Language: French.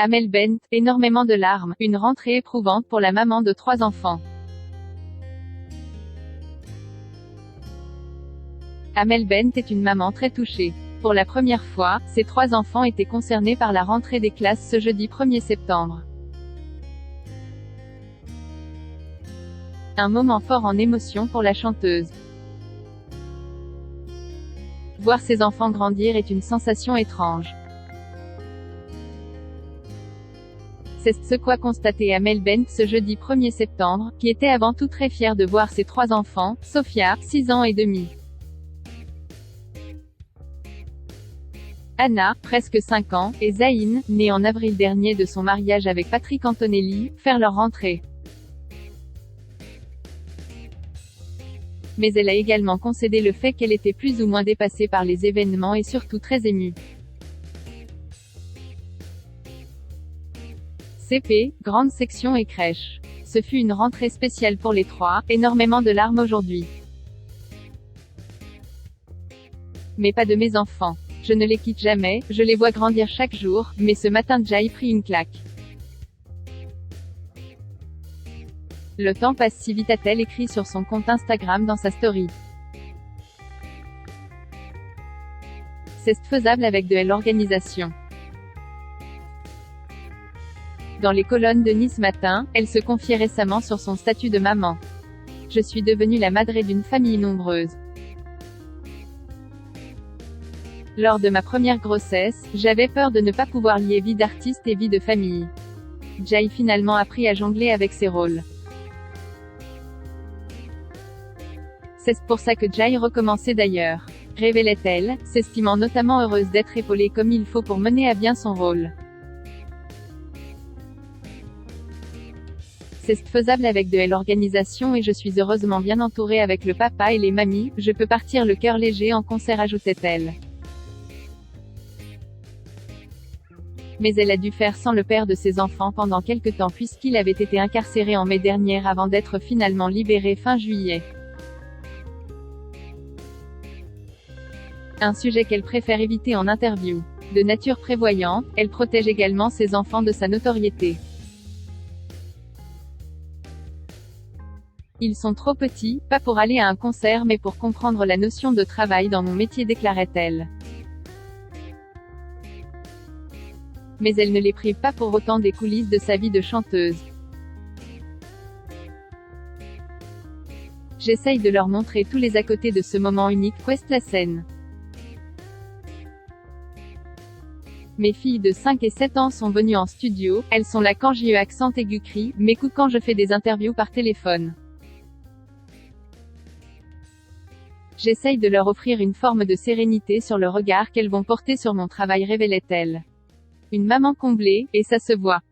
Amel Bent, énormément de larmes, une rentrée éprouvante pour la maman de 3 enfants. Amel Bent est une maman très touchée. Pour la première fois, ses 3 enfants étaient concernés par la rentrée des classes ce jeudi 1er septembre. Un moment fort en émotion pour la chanteuse. Voir ses enfants grandir est une sensation étrange. C'est ce qu'a constaté Amel Bent ce jeudi 1er septembre, qui était avant tout très fière de voir ses 3 enfants, Sophia, 6 ans et demi. Anna, presque 5 ans, et Zayn, née en avril dernier de son mariage avec Patrick Antonelli, faire leur rentrée. Mais elle a également concédé le fait qu'elle était plus ou moins dépassée par les événements et surtout très émue. CP, grande section et crèche. Ce fut une rentrée spéciale pour les 3, énormément de larmes aujourd'hui. Mais pas de mes enfants. Je ne les quitte jamais, je les vois grandir chaque jour, mais ce matin Jai prit une claque. Le temps passe si vite, a-t-elle écrit sur son compte Instagram dans sa story. C'est faisable avec de l'organisation. Dans les colonnes de Nice Matin, elle se confiait récemment sur son statut de maman. Je suis devenue la madre d'une famille nombreuse. Lors de ma première grossesse, j'avais peur de ne pas pouvoir lier vie d'artiste et vie de famille. Jai finalement appris à jongler avec ses rôles. C'est pour ça que Jai recommençait d'ailleurs. Révélait-elle, s'estimant notamment heureuse d'être épaulée comme il faut pour mener à bien son rôle. C'est faisable avec de l'organisation et je suis heureusement bien entourée avec le papa et les mamies, je peux partir le cœur léger en concert, ajoutait-elle. Mais elle a dû faire sans le père de ses enfants pendant quelque temps puisqu'il avait été incarcéré en mai dernier avant d'être finalement libéré fin juillet. Un sujet qu'elle préfère éviter en interview. De nature prévoyante, elle protège également ses enfants de sa notoriété. Ils sont trop petits, pas pour aller à un concert mais pour comprendre la notion de travail dans mon métier, déclarait-elle. Mais elle ne les prive pas pour autant des coulisses de sa vie de chanteuse. J'essaye de leur montrer tous les à côté de ce moment unique, qu'est la scène. Mes filles de 5 et 7 ans sont venues en studio, elles sont là quand j'ai eu accent aigu cri, m'écoutent quand je fais des interviews par téléphone. J'essaye de leur offrir une forme de sérénité sur le regard qu'elles vont porter sur mon travail, révélait-elle. Une maman comblée, et ça se voit.